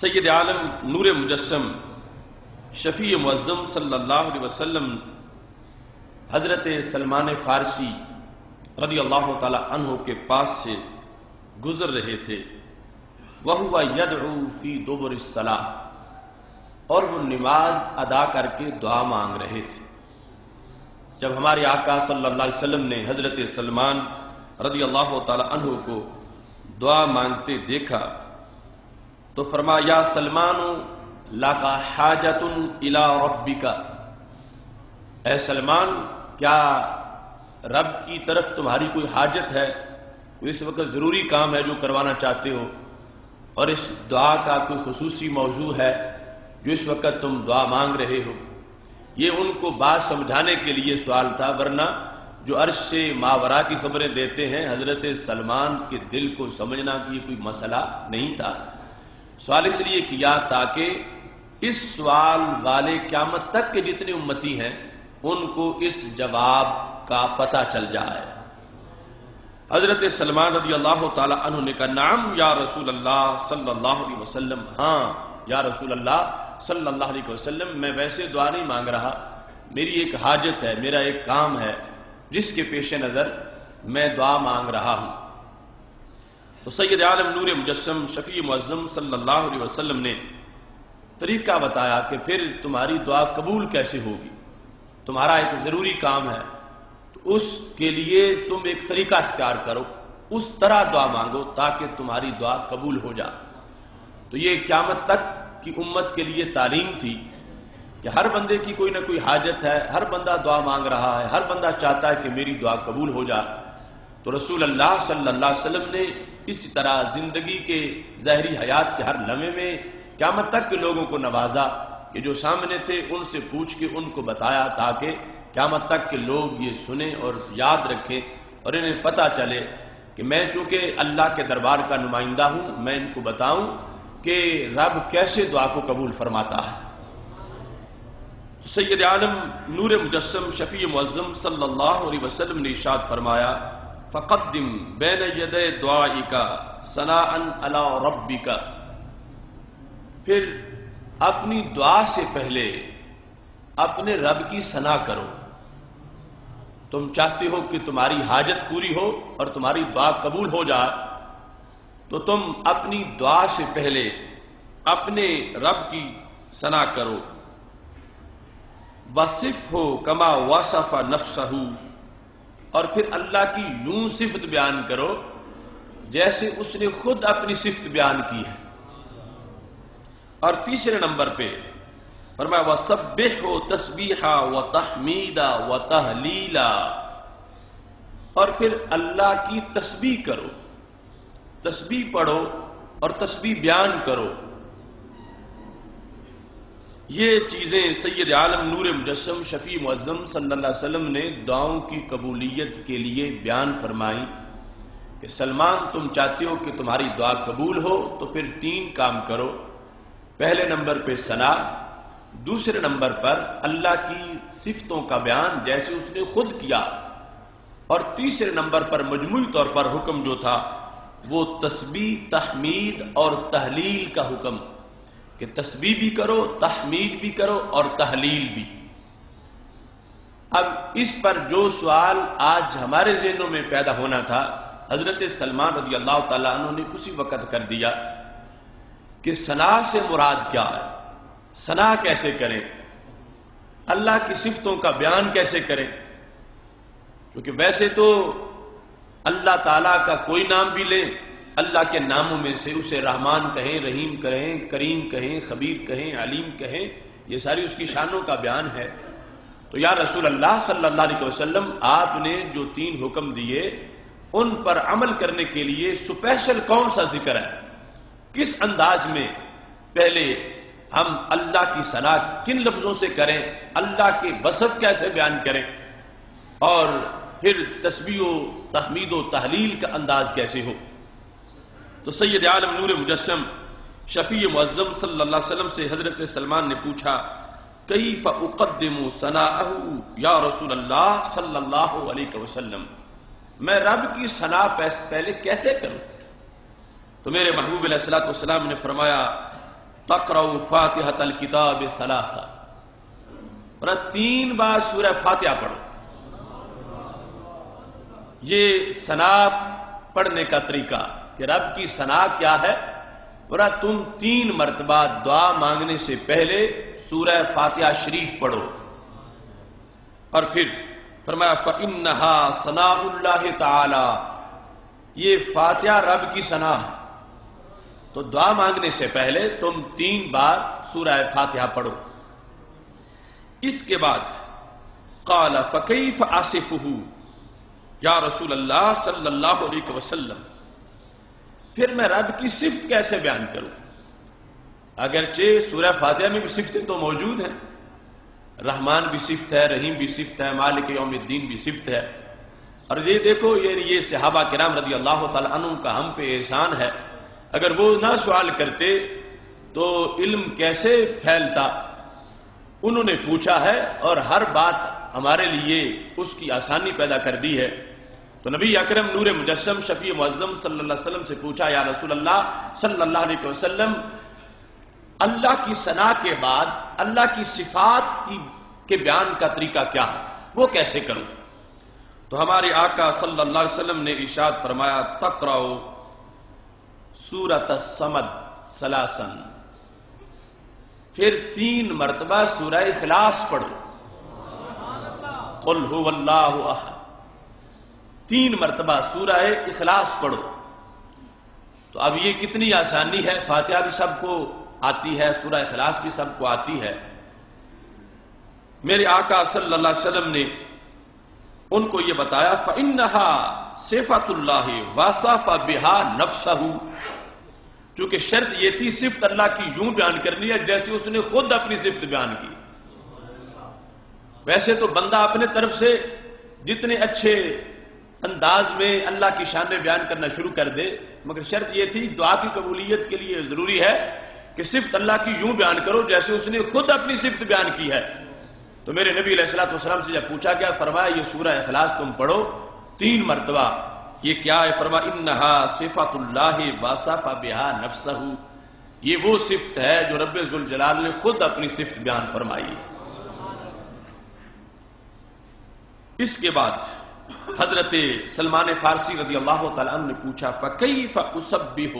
سید عالم نور مجسم شفیع معظم صلی اللہ علیہ وسلم حضرت سلمان فارسی رضی اللہ تعالی عنہ کے پاس سے گزر رہے تھے، وَهُوَ يَدْعُو فِي دُبُرِ الصَّلَاةِ، اور وہ نماز ادا کر کے دعا مانگ رہے تھے۔ جب ہمارے آقا صلی اللہ علیہ وسلم نے حضرت سلمان رضی اللہ تعالی عنہ کو دعا مانگتے دیکھا تو فرمایا، یا سلمان لَكَ حَاجَةٌ إِلَىٰ رَبِّكَ، اے سلمان کیا رب کی طرف تمہاری کوئی حاجت ہے، کوئی اس وقت ضروری کام ہے جو کروانا چاہتے ہو، اور اس دعا کا کوئی خصوصی موضوع ہے جو اس وقت تم دعا مانگ رہے ہو؟ یہ ان کو بات سمجھانے کے لیے سوال تھا، ورنہ جو عرش سے ماورا کی خبریں دیتے ہیں حضرت سلمان کے دل کو سمجھنا کہ یہ کوئی مسئلہ نہیں تھا۔ سوال اس لیے کیا تاکہ اس سوال والے قیامت تک کے جتنے امتی ہیں ان کو اس جواب کا پتہ چل جائے۔ حضرت سلمان رضی اللہ تعالی عنہ نے کہا، نعم یا رسول اللہ صلی اللہ علیہ وسلم، ہاں یا رسول اللہ صلی اللہ علیہ وسلم، میں ویسے دعا نہیں مانگ رہا، میری ایک حاجت ہے، میرا ایک کام ہے جس کے پیش نظر میں دعا مانگ رہا ہوں۔ تو سید عالم نور مجسم شفیع معظم صلی اللہ علیہ وسلم نے طریقہ بتایا کہ پھر تمہاری دعا قبول کیسے ہوگی، تمہارا ایک ضروری کام ہے، تو اس کے لیے تم ایک طریقہ اختیار کرو، اس طرح دعا مانگو تاکہ تمہاری دعا قبول ہو جائے۔ تو یہ قیامت تک کی امت کے لیے تعلیم تھی کہ ہر بندے کی کوئی نہ کوئی حاجت ہے، ہر بندہ دعا مانگ رہا ہے، ہر بندہ چاہتا ہے کہ میری دعا قبول ہو جائے۔ تو رسول اللہ صلی اللہ علیہ وسلم نے اسی طرح زندگی کے ظاہری حیات کے ہر لمحے میں قیامت تک کے لوگوں کو نوازا کہ جو سامنے تھے ان سے پوچھ کے ان کو بتایا تاکہ قیامت تک کے لوگ یہ سنیں اور یاد رکھیں اور انہیں پتہ چلے کہ میں چونکہ اللہ کے دربار کا نمائندہ ہوں، میں ان کو بتاؤں کہ رب کیسے دعا کو قبول فرماتا ہے۔ سید عالم نور مجسم شفیع معظم صلی اللہ علیہ وسلم نے ارشاد فرمایا، فقدم بین یدی دعائک ثناء علی ربک، پھر اپنی دعا سے پہلے اپنے رب کی ثنا کرو۔ تم چاہتے ہو کہ تمہاری حاجت پوری ہو اور تمہاری دعا قبول ہو جائے، تو تم اپنی دعا سے پہلے اپنے رب کی ثنا کرو۔ وصفہ کما وصف نفسہ، اور پھر اللہ کی یوں صفت بیان کرو جیسے اس نے خود اپنی صفت بیان کی ہے۔ اور تیسرے نمبر پہ فرمایا، وَسَبِّحْهُ تَسْبِيحًا وَتَحْمِيدًا وَتَهْلِيلًا، اور پھر اللہ کی تسبیح کرو، تسبیح پڑھو اور تسبیح بیان کرو۔ یہ چیزیں سید عالم نور مجسم شفیع معظم صلی اللہ علیہ وسلم نے دعاؤں کی قبولیت کے لیے بیان فرمائیں کہ سلمان تم چاہتے ہو کہ تمہاری دعا قبول ہو تو پھر 3 کام کرو۔ پہلے نمبر پہ ثنا، دوسرے نمبر پر اللہ کی صفتوں کا بیان جیسے اس نے خود کیا، اور تیسرے نمبر پر مجموعی طور پر حکم جو تھا وہ تسبیح، تحمید اور تہلیل کا حکم، کہ تسبیح بھی کرو، تحمید بھی کرو اور تہلیل بھی۔ اب اس پر جو سوال آج ہمارے ذہنوں میں پیدا ہونا تھا حضرت سلمان رضی اللہ تعالیٰ عنہ نے اسی وقت کر دیا کہ ثنا سے مراد کیا ہے، ثنا کیسے کریں، اللہ کی صفتوں کا بیان کیسے کریں؟ کیونکہ ویسے تو اللہ تعالیٰ کا کوئی نام بھی لیں، اللہ کے ناموں میں سے اسے رحمان کہیں، رحیم کہیں، کریم کہیں، خبیر کہیں، علیم کہیں، یہ ساری اس کی شانوں کا بیان ہے۔ تو یا رسول اللہ صلی اللہ علیہ وسلم، آپ نے جو 3 حکم دیے ان پر عمل کرنے کے لیے سپیشل کون سا ذکر ہے، کس انداز میں پہلے ہم اللہ کی ثنا کن لفظوں سے کریں، اللہ کے وصف کیسے بیان کریں، اور پھر تسبیح و تحمید و تہلیل کا انداز کیسے ہو؟ تو سید عالم نور مجسم شفیع معظم صلی اللہ علیہ وسلم سے حضرت سلمان نے پوچھا، کیف اقدم ثناءہ یا رسول اللہ صلی اللہ علیہ وسلم، میں رب کی ثنا پہلے کیسے کروں؟ تو میرے محبوب علیہ الصلوۃ والسلام نے فرمایا، تقرأ فاتحۃ الکتاب ثلاثا، اور 3 بار سورہ فاتحہ پڑھو۔ یہ ثنا پڑھنے کا طریقہ کہ رب کی ثنا کیا ہے، برا تم 3 مرتبہ دعا مانگنے سے پہلے سورہ فاتحہ شریف پڑھو، اور پھر فرمایا فَإِنَّهَا ثَنَاءُ اللَّهِ تَعَالَى، یہ فاتحہ رب کی ثنا ہے، تو دعا مانگنے سے پہلے تم 3 بار سورہ فاتحہ پڑھو۔ اس کے بعد قال فَكَيْفَ أَصِفُهُ یا رسول اللہ صلی اللہ علیہ وسلم، پھر میں رب کی صفت کیسے بیان کروں؟ اگرچہ سورہ فاتحہ میں بھی صفتیں تو موجود ہیں، رحمان بھی صفت ہے، رحیم بھی صفت ہے، مالک یوم الدین بھی صفت ہے، اور یہ دیکھو یہ صحابہ کرام رضی اللہ تعالی عنہ کا ہم پہ احسان ہے، اگر وہ نہ سوال کرتے تو علم کیسے پھیلتا؟ انہوں نے پوچھا ہے اور ہر بات ہمارے لیے اس کی آسانی پیدا کر دی ہے۔ تو نبی اکرم نور مجسم شفیع معظم صلی اللہ علیہ وسلم سے پوچھا یا رسول اللہ صلی اللہ علیہ وسلم، اللہ کی ثنا کے بعد اللہ کی صفات کے بیان کا طریقہ کیا ہے، وہ کیسے کروں؟ تو ہمارے آقا صلی اللہ علیہ وسلم نے ارشاد فرمایا تقرأ سورۃ الصمد ثلاثا، پھر 3 مرتبہ سورہ اخلاص پڑھو، قل هو اللہ احد، 3 مرتبہ سورہ اخلاص پڑھو۔ تو اب یہ کتنی آسانی ہے، فاتحہ بھی سب کو آتی ہے، سورہ اخلاص بھی سب کو آتی ہے۔ میرے آقا صلی اللہ علیہ وسلم نے ان کو یہ بتایا فَإِنَّهَا صِفَةُ اللَّهِ وَصَفَ بِهَا نَفْسَهُ، چونکہ شرط یہ تھی صفت اللہ کی یوں بیان کرنی ہے جیسے اس نے خود اپنی صفت بیان کی۔ ویسے تو بندہ اپنے طرف سے جتنے اچھے انداز میں اللہ کی شان بیان کرنا شروع کر دے، مگر شرط یہ تھی دعا کی قبولیت کے لیے ضروری ہے کہ صفت اللہ کی یوں بیان کرو جیسے اس نے خود اپنی صفت بیان کی ہے۔ تو میرے نبی علیہ الصلوۃ والسلام سے جب پوچھا گیا، فرمایا یہ سورہ اخلاص تم پڑھو 3 مرتبہ۔ یہ کیا ہے؟ فرمایا انہا صفات اللہ وصف بہا نفسہ، یہ وہ صفت ہے جو رب ذوالجلال نے خود اپنی صفت بیان فرمائی۔ اس کے بعد حضرت سلمان فارسی رضی اللہ تعالی عنہ نے پوچھا فکیف اسبح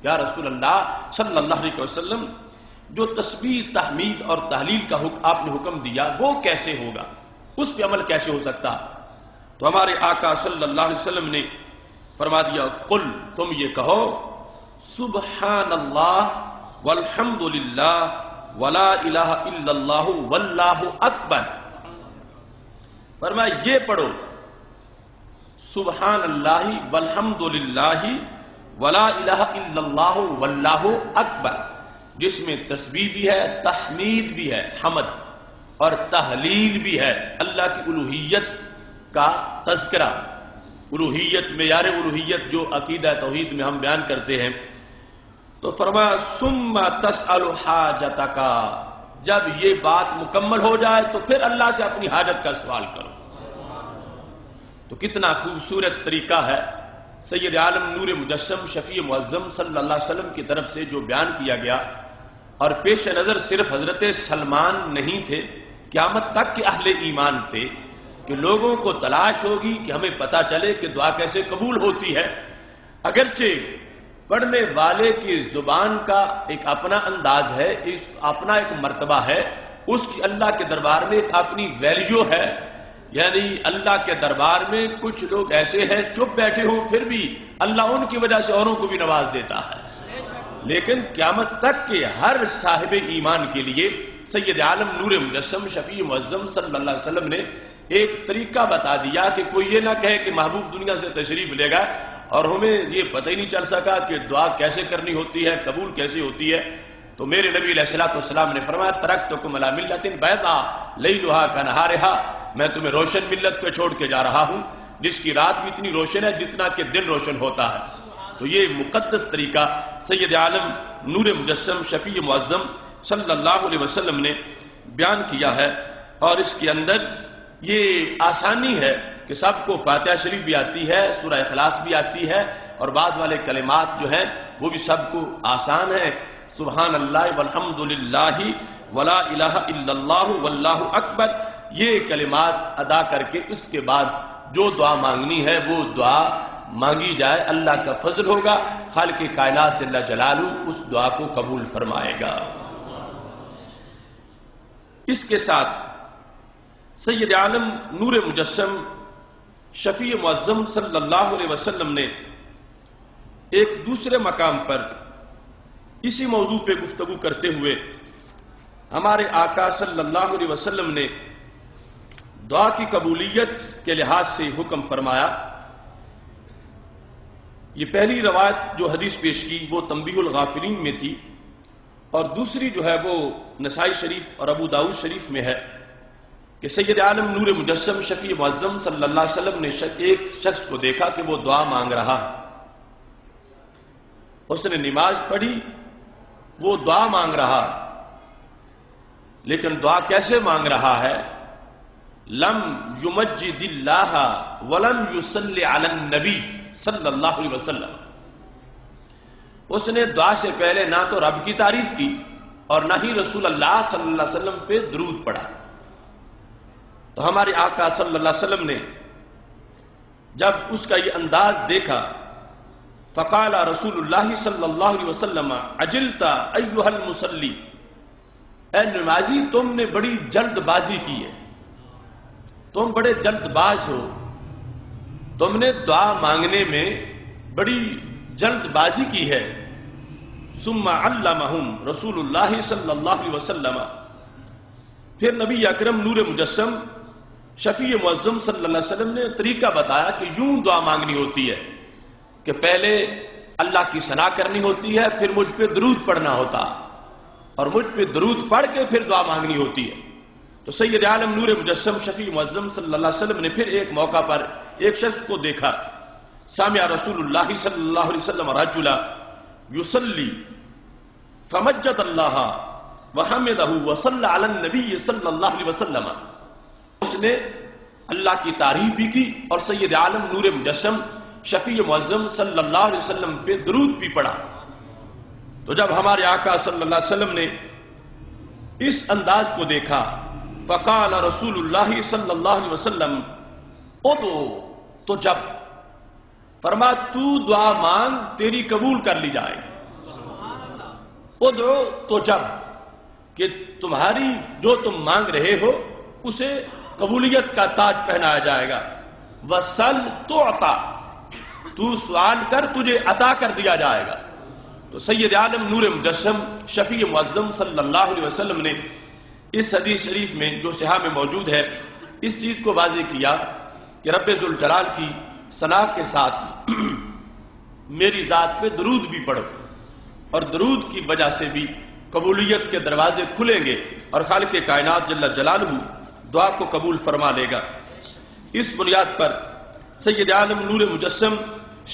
یا رسول اللہ صلی اللہ علیہ وسلم، جو تسبیح تحمید اور تحلیل کا آپ نے حکم دیا وہ کیسے ہوگا، اس پہ عمل کیسے ہو سکتا؟ تو ہمارے آقا صلی اللہ علیہ وسلم نے فرما دیا قل، تم یہ کہو سبحان اللہ والحمد للہ ولا الہ الا اللہ واللہ اکبر۔ فرمایا یہ پڑھو سبحان اللہ والحمد للہ ولا الہ الا اللہ واللہ اکبر، جس میں تسبیح بھی ہے، تحمید بھی ہے، حمد اور تحلیل بھی ہے، اللہ کی الوہیت کا تذکرہ، الوہیت معیار الوہیت جو عقیدہ توحید میں ہم بیان کرتے ہیں۔ تو فرمایا ثم تسأل حاجتک، جب یہ بات مکمل ہو جائے تو پھر اللہ سے اپنی حاجت کا سوال کرو۔ تو کتنا خوبصورت طریقہ ہے سید عالم نور مجسم شفیع معظم صلی اللہ علیہ وسلم کی طرف سے جو بیان کیا گیا، اور پیش نظر صرف حضرت سلمان نہیں تھے، قیامت تک کے اہل ایمان تھے کہ لوگوں کو تلاش ہوگی کہ ہمیں پتا چلے کہ دعا کیسے قبول ہوتی ہے۔ اگرچہ پڑھنے والے کی زبان کا ایک اپنا انداز ہے، اپنا ایک مرتبہ ہے، اس کی اللہ کے دربار میں ایک اپنی ویلیو ہے، یعنی اللہ کے دربار میں کچھ لوگ ایسے ہیں چپ بیٹھے ہوں پھر بھی اللہ ان کی وجہ سے اوروں کو بھی نواز دیتا ہے، لیکن قیامت تک کے ہر صاحب ایمان کے لیے سید عالم نور مجسم شفیع معظم صلی اللہ علیہ وسلم نے ایک طریقہ بتا دیا کہ کوئی یہ نہ کہے کہ محبوب دنیا سے تشریف لے گا اور ہمیں یہ پتہ ہی نہیں چل سکا کہ دعا کیسے کرنی ہوتی ہے، قبول کیسے ہوتی ہے۔ تو میرے نبی علیہ الصلوۃ والسلام نے فرمایا ترکتکم علی ملۃ بیضاء لیلھا کنہارھا، میں تمہیں روشن ملت پہ چھوڑ کے جا رہا ہوں جس کی رات بھی اتنی روشن ہے جتنا کہ دن روشن ہوتا ہے۔ تو یہ مقدس طریقہ سید عالم نور مجسم شفیع معظم صلی اللہ علیہ وسلم نے بیان کیا ہے، اور اس کے اندر یہ آسانی ہے کہ سب کو فاتحہ شریف بھی آتی ہے، سورہ اخلاص بھی آتی ہے، اور بعض والے کلمات جو ہیں وہ بھی سب کو آسان ہیں، سبحان اللہ والحمد للہ ولا الہ الا اللہ واللہ اکبر، یہ کلمات ادا کر کے اس کے بعد جو دعا مانگنی ہے وہ دعا مانگی جائے، اللہ کا فضل ہوگا، خالق کائنات جل جلالہ اس دعا کو قبول فرمائے گا۔ اس کے ساتھ سید عالم نور مجسم شفیع معظم صلی اللہ علیہ وسلم نے ایک دوسرے مقام پر اسی موضوع پہ گفتگو کرتے ہوئے ہمارے آقا صلی اللہ علیہ وسلم نے دعا کی قبولیت کے لحاظ سے حکم فرمایا۔ یہ پہلی روایت جو حدیث پیش کی وہ تنبیہ الغافلین میں تھی، اور دوسری جو ہے وہ نسائی شریف اور ابو داؤد شریف میں ہے کہ سید عالم نور مجسم شفیع معظم صلی اللہ علیہ وسلم نے ایک شخص کو دیکھا کہ وہ دعا مانگ رہا ہے۔ اس نے نماز پڑھی، وہ دعا مانگ رہا، لیکن دعا کیسے مانگ رہا ہے؟ لم یمجد اللہ ولم یصلی علی النبی صلی اللہ علیہ وسلم۔ اس نے دعا سے پہلے نہ تو رب کی تعریف کی اور نہ ہی رسول اللہ صلی اللہ علیہ وسلم پہ درود پڑھا۔ تو ہمارے آقا صلی اللہ علیہ وسلم نے جب اس کا یہ انداز دیکھا، فقال رسول اللہ صلی اللہ علیہ وسلم عجلت ایھا المصلی، اے نمازی تم نے بڑی جلد بازی کی ہے، تم بڑے جلد باز ہو، تم نے دعا مانگنے میں بڑی جلد بازی کی ہے۔ ثم علمہم رسول اللہ صلی اللہ علیہ وسلم، پھر نبی اکرم نور مجسم شفیع معظم صلی اللہ علیہ وسلم نے طریقہ بتایا کہ یوں دعا مانگنی ہوتی ہے کہ پہلے اللہ کی ثنا کرنی ہوتی ہے، پھر مجھ پہ درود پڑھنا ہوتا، اور مجھ پہ درود پڑھ کے پھر دعا مانگنی ہوتی ہے۔ تو سید عالم نور مجسم شفیع معظم صلی اللہ علیہ وسلم نے پھر ایک موقع پر ایک شخص کو دیکھا، سامع رسول اللہ صلی اللہ علیہ وسلم رجلا یصلی فمجد اللہ وحمدہ وصلی علی النبی صلی اللہ علیہ وسلم، اس نے اللہ کی تعریف بھی کی اور سید عالم نور مجسم شفیع معظم صلی اللہ علیہ وسلم پہ درود بھی پڑھا۔ تو جب ہمارے آقا صلی اللہ علیہ وسلم نے اس انداز کو دیکھا، فقال رسول اللہ صلی اللہ علیہ وسلم ادعو، تو جب فرما تو دعا مانگ تیری قبول کر لی جائے گی، ادعو تو جب کہ تمہاری جو تم مانگ رہے ہو اسے قبولیت کا تاج پہنایا جائے گا، وصل تعطا، تو سوال کر تجھے عطا کر دیا جائے گا۔ تو سید عالم نور مجسم شفیع معظم صلی اللہ علیہ وسلم نے اس حدیث شریف میں جو صحاح میں موجود ہے اس چیز کو واضح کیا کہ رب ذوالجلال کی ثنا کے ساتھ میری ذات پہ درود بھی پڑھو، اور درود کی وجہ سے بھی قبولیت کے دروازے کھلیں گے اور خالق کائنات جل جلالہ دعا کو قبول فرما لے گا۔ اس بنیاد پر سید عالم نور مجسم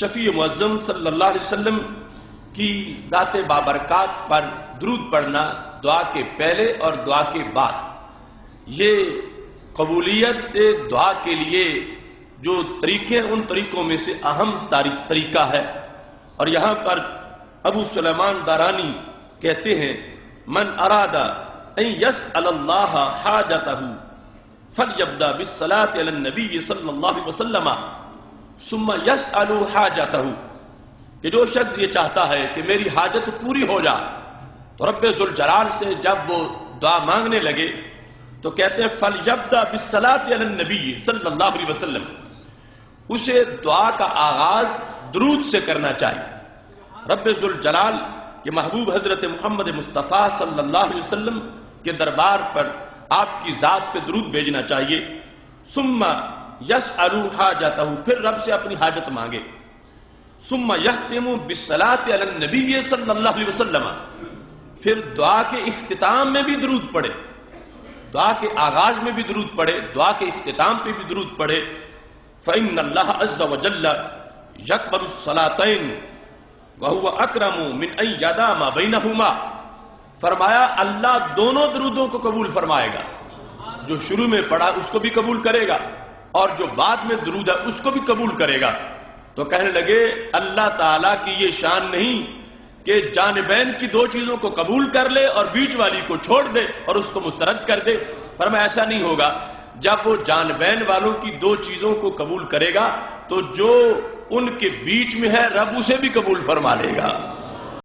شفیع معظم صلی اللہ علیہ وسلم کی ذات بابرکات پر درود پڑھنا دعا کے پہلے اور دعا کے بعد، یہ قبولیت دعا کے لیے جو طریقے ان طریقوں میں سے اہم طریقہ ہے۔ اور یہاں پر ابو سلیمان دارانی کہتے ہیں من اراد ان یسأل اللہ حاجتہ فلیبدأ بالصلاة علی النبی صلی اللہ علیہ وسلم ثم یسأل حاجتہ، کہ جو شخص یہ چاہتا ہے کہ میری حاجت پوری ہو جائے تو رب ذوالجلال سے جب وہ دعا مانگنے لگے تو کہتے ہیں فلیبدأ بالصلاة علی النبی صلی اللہ علیہ وسلم، اسے دعا کا آغاز درود سے کرنا چاہیے۔ رب ذوالجلال کے محبوب حضرت محمد مصطفیٰ صلی اللہ علیہ وسلم کے دربار پر آپ کی ذات پہ درود بھیجنا چاہیے۔ ثم یسأل حاجتہ، پھر رب سے اپنی حاجت مانگے۔ ثم یختم بالصلاة علی النبی صلی اللہ علیہ وسلم، پھر دعا کے اختتام میں بھی درود پڑھے، دعا کے آغاز میں بھی درود پڑھے، دعا کے اختتام پہ بھی درود پڑھے۔ فإن اللہ عز وجل یقبل الصلاتین وہو اکرم من ان یدع ما بینہما، فرمایا اللہ دونوں درودوں کو قبول فرمائے گا، جو شروع میں پڑھا اس کو بھی قبول کرے گا اور جو بعد میں درود ہے اس کو بھی قبول کرے گا۔ تو کہنے لگے اللہ تعالیٰ کی یہ شان نہیں کہ جانبین کی دو چیزوں کو قبول کر لے اور بیچ والی کو چھوڑ دے اور اس کو مسترد کر دے. فرمایا ایسا نہیں ہوگا. جب وہ جانبین والوں کی دو چیزوں کو قبول کرے گا تو جو ان کے بیچ میں ہے رب اسے بھی قبول فرما لے گا.